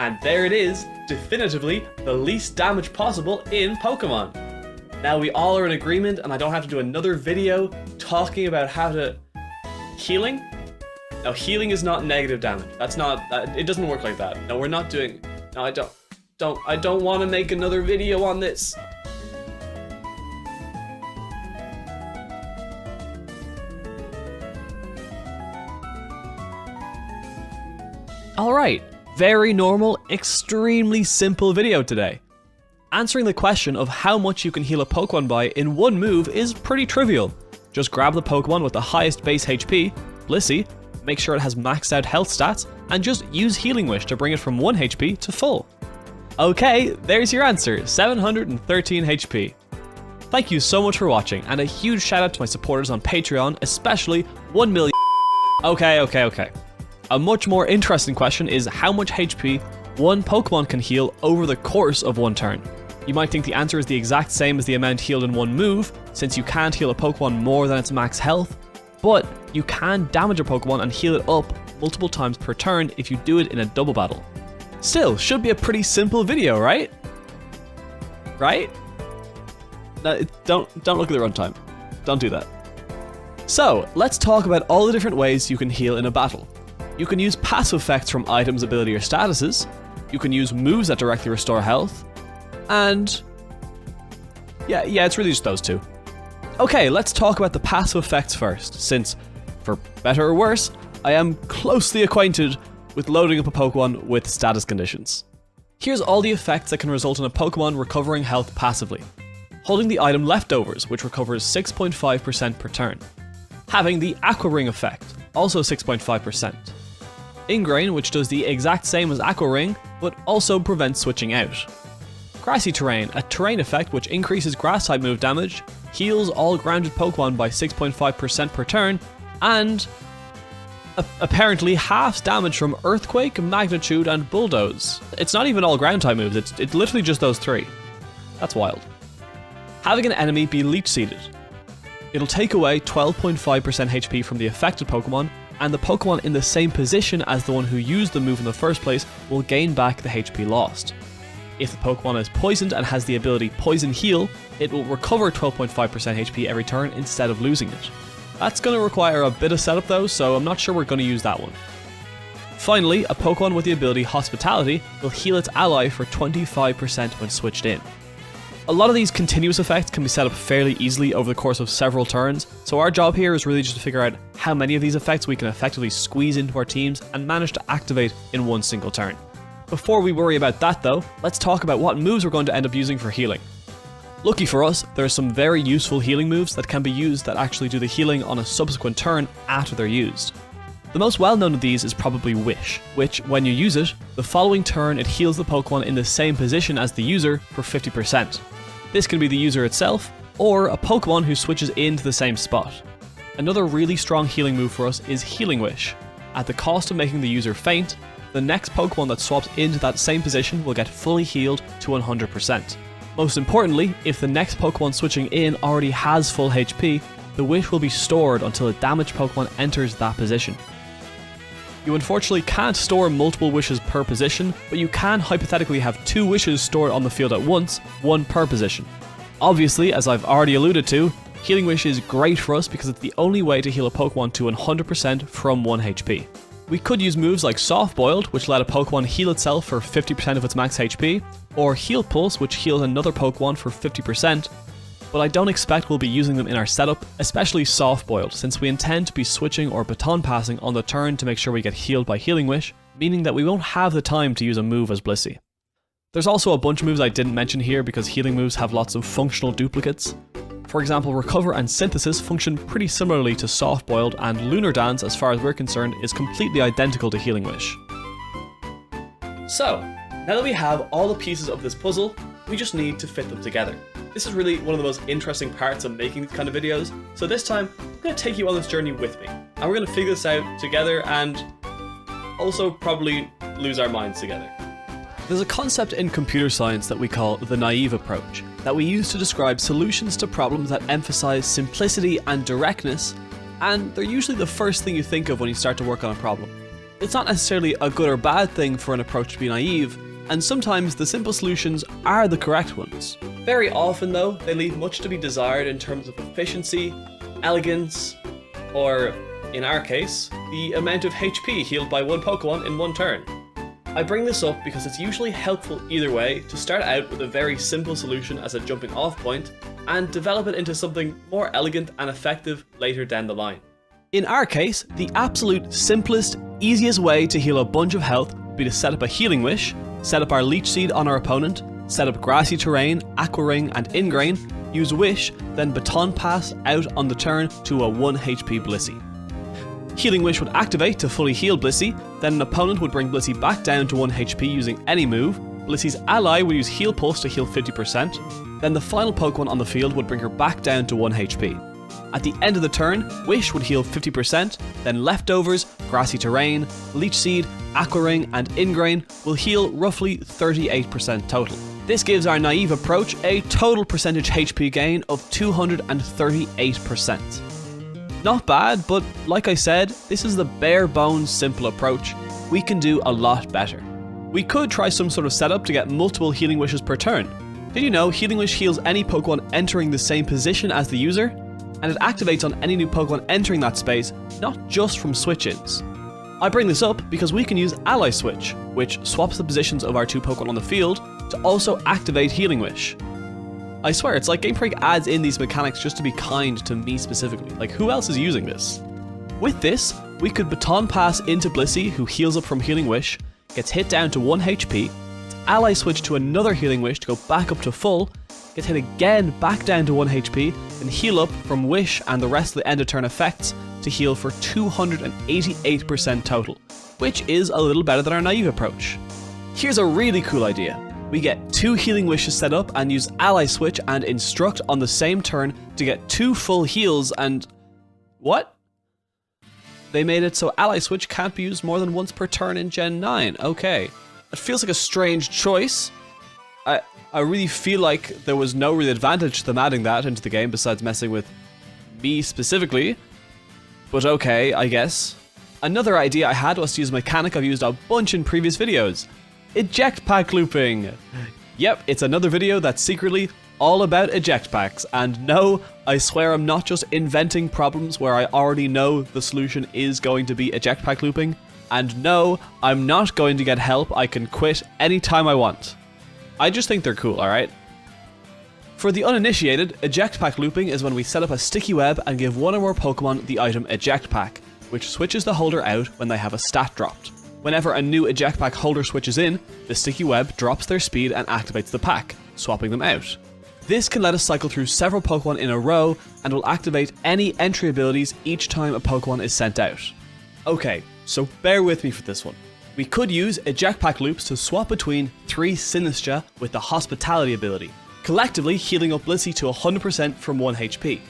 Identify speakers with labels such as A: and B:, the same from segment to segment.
A: And there it is, definitively the least damage possible in Pokemon. Now we all are in agreement, and I don't have to do another video talking about how to... Healing? No, healing is not negative damage. That's not... it doesn't work like that. No, we're not doing... No, I don't want to make another video on this. Alright, very normal, extremely simple video today. Answering the question of how much you can heal a Pokemon by in one move is pretty trivial. Just grab the Pokemon with the highest base HP, Blissey, make sure it has maxed out health stats, and just use Healing Wish to bring it from 1 HP to full. Okay, there's your answer, 713 HP. Thank you so much for watching, and a huge shout out to my supporters on Patreon, especially 1 million. Okay. A much more interesting question is how much HP one Pokemon can heal over the course of one turn. You might think the answer is the exact same as the amount healed in one move, since you can't heal a Pokemon more than its max health, but you can damage a Pokemon and heal it up multiple times per turn if you do it in a double battle. Still, should be a pretty simple video, right? Right? No, don't look at the runtime. Don't do that. So, let's talk about all the different ways you can heal in a battle. You can use passive effects from items, ability, or statuses. You can use moves that directly restore health. And... yeah, it's really just those two. Okay, let's talk about the passive effects first, since, for better or worse, I am closely acquainted with loading up a Pokemon with status conditions. Here's all the effects that can result in a Pokemon recovering health passively. Holding the item Leftovers, which recovers 6.5% per turn. Having the Aqua Ring effect, also 6.5%. Ingrain, which does the exact same as Aqua Ring, but also prevents switching out. Grassy Terrain, a terrain effect which increases grass type move damage, heals all grounded Pokemon by 6.5% per turn, and apparently halves damage from Earthquake, Magnitude, and Bulldoze. It's not even all ground type moves, it's literally just those three. That's wild. Having an enemy be Leech Seeded. It'll take away 12.5% HP from the affected Pokemon, and the Pokemon in the same position as the one who used the move in the first place will gain back the HP lost. If the Pokemon is poisoned and has the ability Poison Heal, it will recover 12.5% HP every turn instead of losing it. That's going to require a bit of setup though, so I'm not sure we're going to use that one. Finally, a Pokemon with the ability Hospitality will heal its ally for 25% when switched in. A lot of these continuous effects can be set up fairly easily over the course of several turns, so our job here is really just to figure out how many of these effects we can effectively squeeze into our teams and manage to activate in one single turn. Before we worry about that though, let's talk about what moves we're going to end up using for healing. Lucky for us, there are some very useful healing moves that can be used that actually do the healing on a subsequent turn after they're used. The most well known of these is probably Wish, which, when you use it, the following turn it heals the Pokemon in the same position as the user for 50%. This can be the user itself, or a Pokemon who switches into the same spot. Another really strong healing move for us is Healing Wish. At the cost of making the user faint, the next Pokemon that swaps into that same position will get fully healed to 100%. Most importantly, if the next Pokemon switching in already has full HP, the wish will be stored until a damaged Pokemon enters that position. You unfortunately can't store multiple wishes per position, but you can hypothetically have 2 wishes stored on the field at once, 1 per position. Obviously, as I've already alluded to, Healing Wish is great for us because it's the only way to heal a Pokemon to 100% from 1 HP. We could use moves like Soft Boiled, which let a Pokemon heal itself for 50% of its max HP, or Heal Pulse, which heals another Pokemon for 50%, but I don't expect we'll be using them in our setup, especially Soft Boiled, since we intend to be switching or baton passing on the turn to make sure we get healed by Healing Wish, meaning that we won't have the time to use a move as Blissey. There's also a bunch of moves I didn't mention here because healing moves have lots of functional duplicates. For example, Recover and Synthesis function pretty similarly to Soft Boiled, and Lunar Dance, as far as we're concerned, is completely identical to Healing Wish. So, now that we have all the pieces of this puzzle, we just need to fit them together. This is really one of the most interesting parts of making these kind of videos, so this time, I'm going to take you on this journey with me, and we're going to figure this out together and also probably lose our minds together. There's a concept in computer science that we call the naive approach, that we use to describe solutions to problems that emphasize simplicity and directness, and they're usually the first thing you think of when you start to work on a problem. It's not necessarily a good or bad thing for an approach to be naive, and sometimes the simple solutions are the correct ones. Very often though, they leave much to be desired in terms of efficiency, elegance, or, in our case, the amount of HP healed by one Pokemon in one turn. I bring this up because it's usually helpful either way to start out with a very simple solution as a jumping off point and develop it into something more elegant and effective later down the line. In our case, the absolute simplest, easiest way to heal a bunch of health would be to set up a Healing Wish, set up our Leech Seed on our opponent, set up Grassy Terrain, Aqua Ring and Ingrain, use Wish, then Baton Pass out on the turn to a 1 HP Blissey. Healing Wish would activate to fully heal Blissey, then an opponent would bring Blissey back down to 1 HP using any move, Blissey's ally would use Heal Pulse to heal 50%, then the final Pokemon on the field would bring her back down to 1 HP. At the end of the turn, Wish would heal 50%, then leftovers, Grassy Terrain, Leech Seed, Aqua Ring and Ingrain will heal roughly 38% total. This gives our naive approach a total percentage HP gain of 238%. Not bad, but like I said, this is the bare bones simple approach. We can do a lot better. We could try some sort of setup to get multiple Healing Wishes per turn. Did you know Healing Wish heals any Pokemon entering the same position as the user? And it activates on any new Pokemon entering that space, not just from switch-ins. I bring this up because we can use Ally Switch, which swaps the positions of our 2 Pokemon on the field to also activate Healing Wish. I swear, it's like Game Freak adds in these mechanics just to be kind to me specifically. Like, who else is using this? With this, we could Baton Pass into Blissey, who heals up from Healing Wish, gets hit down to 1 HP, Ally Switch to another Healing Wish to go back up to full, gets hit again back down to 1 HP, then heal up from Wish and the rest of the end of turn effects to heal for 288% total, which is a little better than our naive approach. Here's a really cool idea. We get 2 Healing Wishes set up and use Ally Switch and Instruct on the same turn to get 2 full heals and... what? They made it so Ally Switch can't be used more than once per turn in Gen 9. Okay. It feels like a strange choice. I really feel like there was no real advantage to them adding that into the game besides messing with me specifically. But okay, I guess. Another idea I had was to use a mechanic I've used a bunch in previous videos. Eject pack looping. Yep, it's another video that's secretly all about eject packs. And no, I swear I'm not just inventing problems where I already know the solution is going to be eject pack looping. And no, I'm not going to get help. I can quit anytime I want. I just think they're cool, alright? For the uninitiated, eject pack looping is when we set up a sticky web and give one or more Pokemon the item eject pack, which switches the holder out when they have a stat dropped. Whenever a new eject pack holder switches in, the sticky web drops their speed and activates the pack, swapping them out. This can let us cycle through several Pokemon in a row and will activate any entry abilities each time a Pokemon is sent out. Okay, so bear with me for this one. We could use eject pack loops to swap between 3 Sinistra with the Hospitality ability, collectively healing up Blissey to 100% from 1 HP.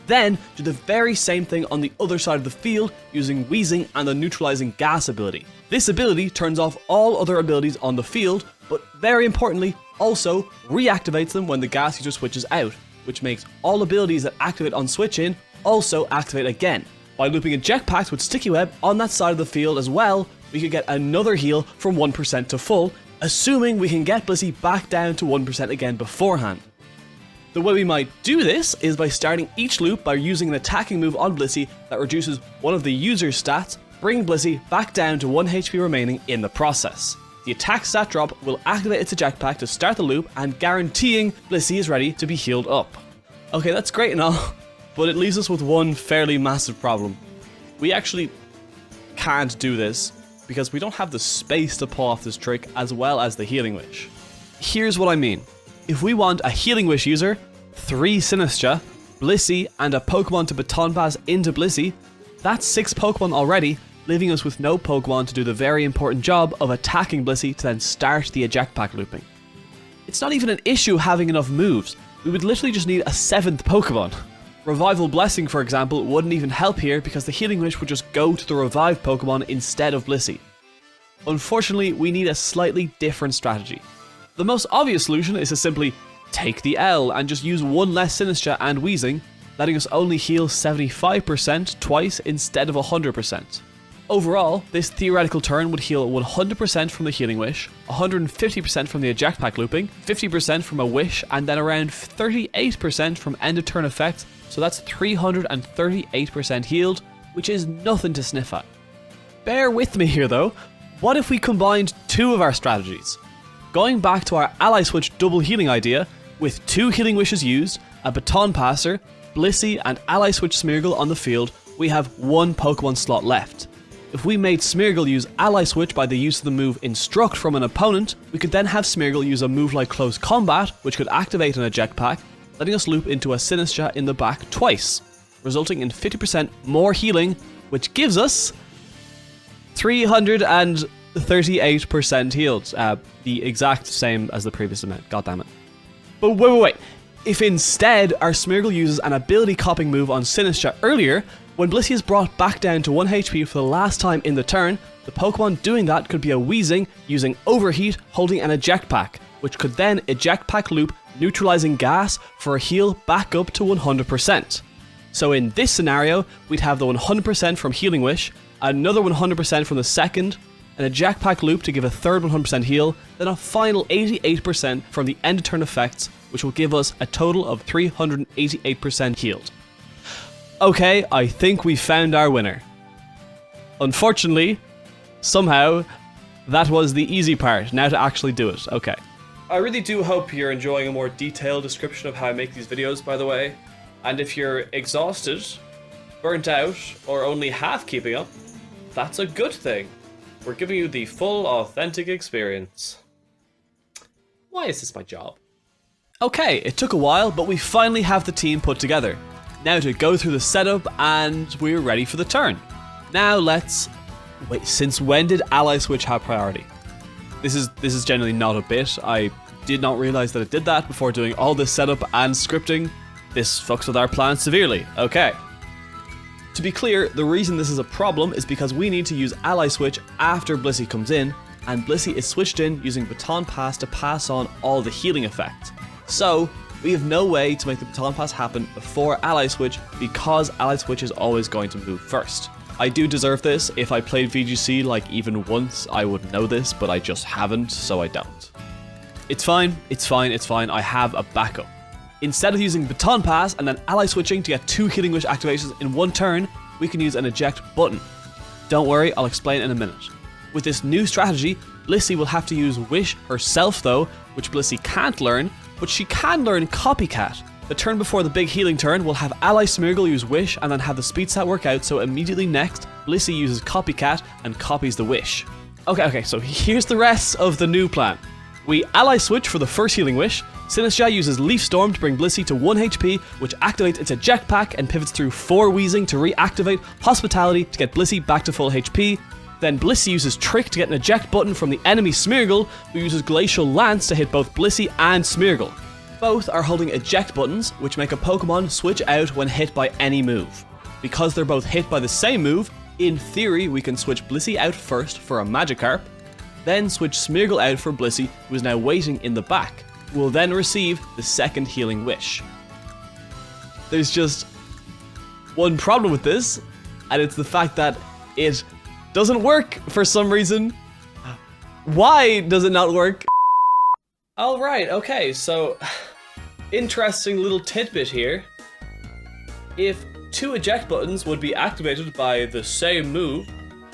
A: Then do the very same thing on the other side of the field using Wheezing and the Neutralizing Gas ability. This ability turns off all other abilities on the field, but very importantly, also reactivates them when the gas user switches out, which makes all abilities that activate on switch in also activate again. By looping eject packs with Sticky Web on that side of the field as well, we could get another heal from 1% to full, assuming we can get Blissey back down to 1% again beforehand. The way we might do this is by starting each loop by using an attacking move on Blissey that reduces one of the user's stats, bringing Blissey back down to 1 HP remaining in the process. The attack stat drop will activate its eject pack to start the loop and guaranteeing Blissey is ready to be healed up. Okay, that's great and all, but it leaves us with one fairly massive problem. We actually can't do this because we don't have the space to pull off this trick as well as the Healing Wish. Here's what I mean. If we want a Healing Wish user, 3 Sinistra, Blissey, and a Pokemon to Baton Pass into Blissey, that's 6 Pokemon already, leaving us with no Pokemon to do the very important job of attacking Blissey to then start the eject pack looping. It's not even an issue having enough moves, we would literally just need a 7th Pokemon. Revival Blessing, for example, wouldn't even help here because the Healing Wish would just go to the revived Pokemon instead of Blissey. Unfortunately, we need a slightly different strategy. The most obvious solution is to simply take the L and just use one less Sinistra and Wheezing, letting us only heal 75% twice instead of 100%. Overall, this theoretical turn would heal 100% from the Healing Wish, 150% from the Eject Pack looping, 50% from a Wish, and then around 38% from end of turn effects, so that's 338% healed, which is nothing to sniff at. Bear with me here though, what if we combined two of our strategies? Going back to our ally switch double healing idea, with 2 Healing Wishes used, a Baton Passer, Blissey, and ally switch Smeargle on the field, we have 1 Pokemon slot left. If we made Smeargle use Ally Switch by the use of the move Instruct from an opponent, we could then have Smeargle use a move like Close Combat, which could activate an Eject Pack, letting us loop into a Sinistcha in the back twice, resulting in 50% more healing, which gives us 338% healed. The exact same as the previous amount, goddammit. But wait. If instead our Smeargle uses an ability copying move on Sinistcha earlier, when Blissey is brought back down to 1 HP for the last time in the turn, the Pokemon doing that could be a Weezing using Overheat holding an Eject Pack, which could then Eject Pack loop neutralizing gas for a heal back up to 100%. So in this scenario, we'd have the 100% from Healing Wish, another 100% from the second, an Eject Pack loop to give a third 100% heal, then a final 88% from the end of turn effects, which will give us a total of 388% healed. Okay, I think we found our winner. Unfortunately, somehow, that was the easy part, now to actually do it. Okay. I really do hope you're enjoying a more detailed description of how I make these videos, by the way. And if you're exhausted, burnt out, or only half keeping up, that's a good thing. We're giving you the full, authentic experience. Why is this my job? Okay, it took a while, but we finally have the team put together. Now to go through the setup, and we're ready for the turn. Now let's... Wait, since when did Ally Switch have priority? This is generally not a bit. I did not realize that it did that before doing all this setup and scripting. This fucks with our plans severely. Okay. To be clear, the reason this is a problem is because we need to use Ally Switch after Blissey comes in, and Blissey is switched in using Baton Pass to pass on all the healing effects. So, we have no way to make the Baton Pass happen before Ally Switch because Ally Switch is always going to move first. I do deserve this. If I played VGC like even once, I would know this, but I just haven't, so I don't. It's fine, it's fine, it's fine. I have a backup. Instead of using Baton Pass and then Ally Switching to get 2 Healing Wish activations in one turn, we can use an Eject button. Don't worry, I'll explain in a minute. With this new strategy, Blissey will have to use Wish herself though, which Blissey can't learn, but she can learn Copycat. The turn before the big healing turn, we'll have Ally Smeargle use Wish and then have the speed stat work out, so immediately next, Blissey uses Copycat and copies the Wish. Okay, so here's the rest of the new plan. We Ally Switch for the first Healing Wish, Sinistcha uses Leaf Storm to bring Blissey to 1 HP, which activates its Eject Pack and pivots through 4 Weezing to reactivate Hospitality to get Blissey back to full HP. Then Blissey uses Trick to get an Eject button from the enemy Smeargle, who uses Glacial Lance to hit both Blissey and Smeargle. Both are holding Eject buttons, which make a Pokemon switch out when hit by any move. Because they're both hit by the same move, in theory we can switch Blissey out first for a Magikarp, then switch Smeargle out for Blissey, who is now waiting in the back, who will then receive the second Healing Wish. There's just one problem with this, and it's the fact that it doesn't work for some reason. Why does it not work? Alright, okay, so interesting little tidbit here. If 2 Eject buttons would be activated by the same move,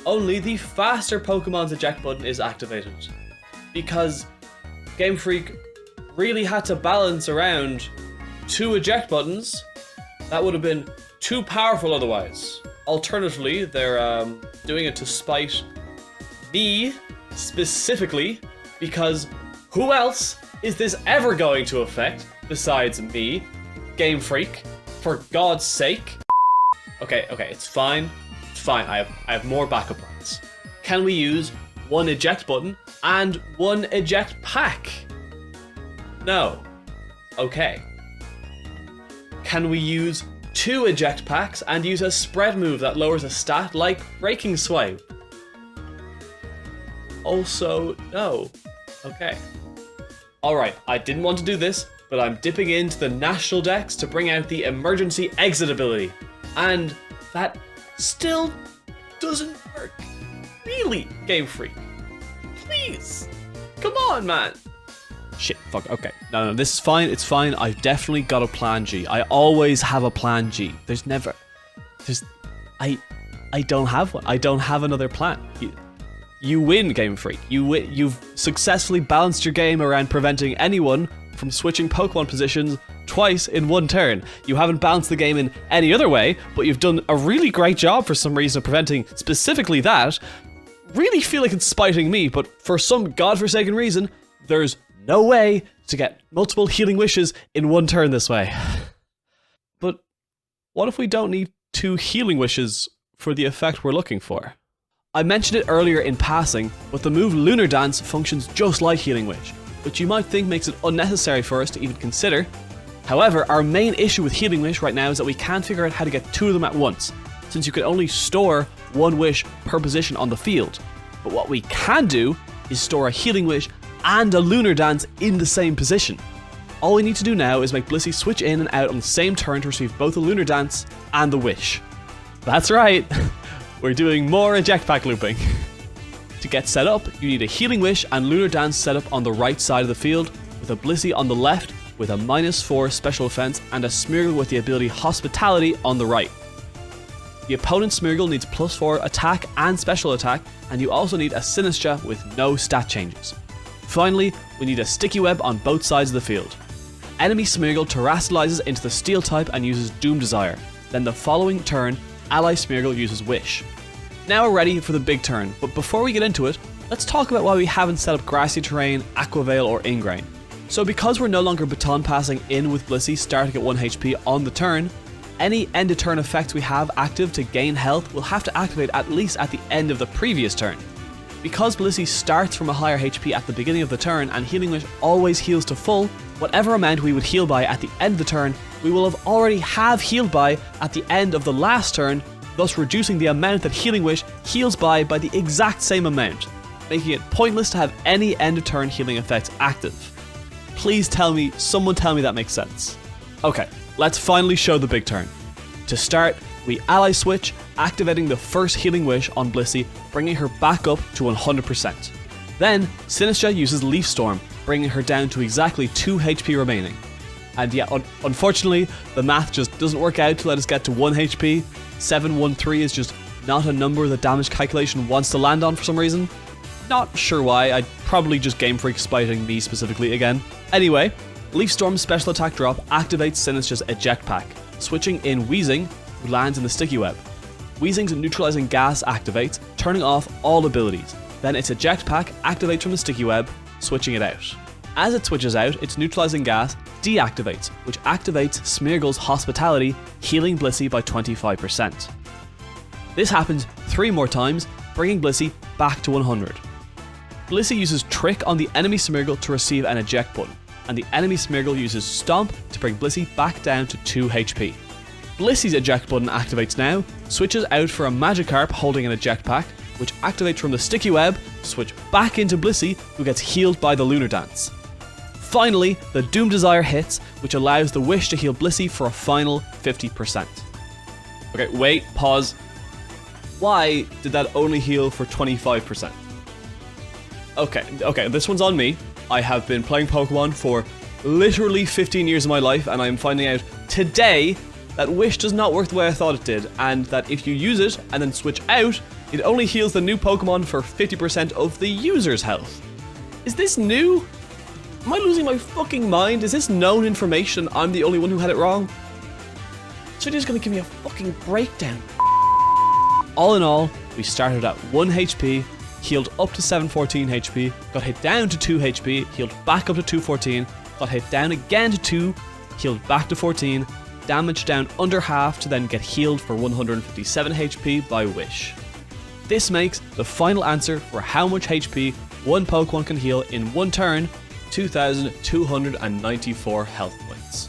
A: only the faster Pokemon's Eject button is activated. Because Game Freak really had to balance around 2 Eject buttons. That would have been too powerful otherwise. Alternatively, they're doing it to spite me specifically, because who else is this ever going to affect besides me, Game Freak? For God's sake. Okay, it's fine. It's fine. I have more backup plans. Can we use 1 Eject button and 1 Eject pack? No. Okay. Can we use 2 Eject packs and use a spread move that lowers a stat like Breaking Swipe? Also, no. Okay. Alright, I didn't want to do this, but I'm dipping into the National Dex to bring out the Emergency Exit ability. And that still doesn't work. Really, Game Freak? Please. Come on, man. Shit, fuck, okay. No, this is fine, it's fine. I've definitely got a plan G. I always have a plan G. I don't have one. I don't have another plan. You win, Game Freak. You've successfully balanced your game around preventing anyone from switching Pokemon positions twice in one turn. You haven't balanced the game in any other way, but you've done a really great job for some reason of preventing specifically that. Really feel like it's spiting me, but for some godforsaken reason, there's no way to get multiple healing wishes in one turn this way. But what if we don't need 2 healing wishes for the effect we're looking for? I mentioned it earlier in passing, but the move Lunar Dance functions just like Healing Wish, which you might think makes it unnecessary for us to even consider. However, our main issue with Healing Wish right now is that we can't figure out how to get 2 of them at once, since you can only store 1 wish per position on the field. But what we can do is store a Healing Wish and a Lunar Dance in the same position. All we need to do now is make Blissey switch in and out on the same turn to receive both the Lunar Dance and the Wish. That's right, we're doing more eject pack looping. To get set up, you need a Healing Wish and Lunar Dance set up on the right side of the field, with a Blissey on the left with a -4 special offense and a Smeargle with the ability Hospitality on the right. The opponent's Smeargle needs +4 attack and special attack, and you also need a Sinistcha with no stat changes. Finally, we need a Sticky Web on both sides of the field. Enemy Smeargle terastallizes into the Steel type and uses Doom Desire. Then the following turn, Ally Smeargle uses Wish. Now we're ready for the big turn, but before we get into it, let's talk about why we haven't set up Grassy Terrain, Aquavale or Ingrain. So because we're no longer baton passing in with Blissey starting at 1 HP on the turn, any end of turn effects we have active to gain health will have to activate at least at the end of the previous turn. Because Blissey starts from a higher HP at the beginning of the turn and Healing Wish always heals to full, whatever amount we would heal by at the end of the turn, we will have already healed by at the end of the last turn, thus reducing the amount that Healing Wish heals by the exact same amount, making it pointless to have any end of turn healing effects active. Please someone tell me that makes sense. Okay, let's finally show the big turn. To start, we ally switch, activating the first Healing Wish on Blissey, bringing her back up to 100%. Then, Sinistcha uses Leaf Storm, bringing her down to exactly 2 HP remaining. And yeah, unfortunately, the math just doesn't work out to let us get to 1 HP. 713 is just not a number the damage calculation wants to land on for some reason. Not sure why, I'd probably just Game Freak spiting me specifically again. Anyway, Leaf Storm's special attack drop activates Sinistcha's eject pack, switching in Weezing, who lands in the Sticky Web. Weezing's neutralizing gas activates, turning off all abilities. Then its eject pack activates from the Sticky Web, switching it out. As it switches out, its neutralizing gas deactivates, which activates Smeargle's Hospitality, healing Blissey by 25%. This happens 3 more times, bringing Blissey back to 100. Blissey uses Trick on the enemy Smeargle to receive an eject button, and the enemy Smeargle uses Stomp to bring Blissey back down to 2 HP. Blissey's eject button activates now, switches out for a Magikarp holding an eject pack, which activates from the Sticky Web, switch back into Blissey, who gets healed by the Lunar Dance. Finally, the Doom Desire hits, which allows the Wish to heal Blissey for a final 50%. Okay, wait, pause. Why did that only heal for 25%? Okay, this one's on me. I have been playing Pokemon for literally 15 years of my life, and I am finding out today that Wish does not work the way I thought it did, and that if you use it and then switch out, it only heals the new Pokemon for 50% of the user's health. Is this new? Am I losing my fucking mind? Is this known information? I'm the only one who had it wrong? So you're just gonna give me a fucking breakdown. All in all, we started at 1 HP, healed up to 714 HP, got hit down to 2 HP, healed back up to 214, got hit down again to 2, healed back to 14, damage down under half to then get healed for 157 HP by Wish. This makes the final answer for how much HP one Pokemon can heal in one turn, 2,294 health points.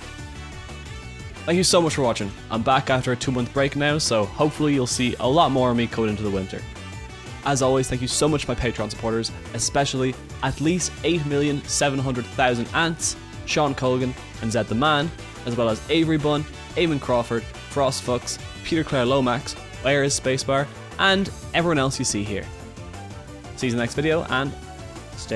A: Thank you so much for watching. I'm back after a 2-month break now, so hopefully you'll see a lot more of me coming into the winter. As always, thank you so much to my Patreon supporters, especially at least 8,700,000 Ants, Sean Colgan, and Zed the Man, as well as Avery Bunn, Eamon Crawford, Frostfucks, Peter Clare Lomax, Where's Spacebar, and everyone else you see here. See you in the next video, and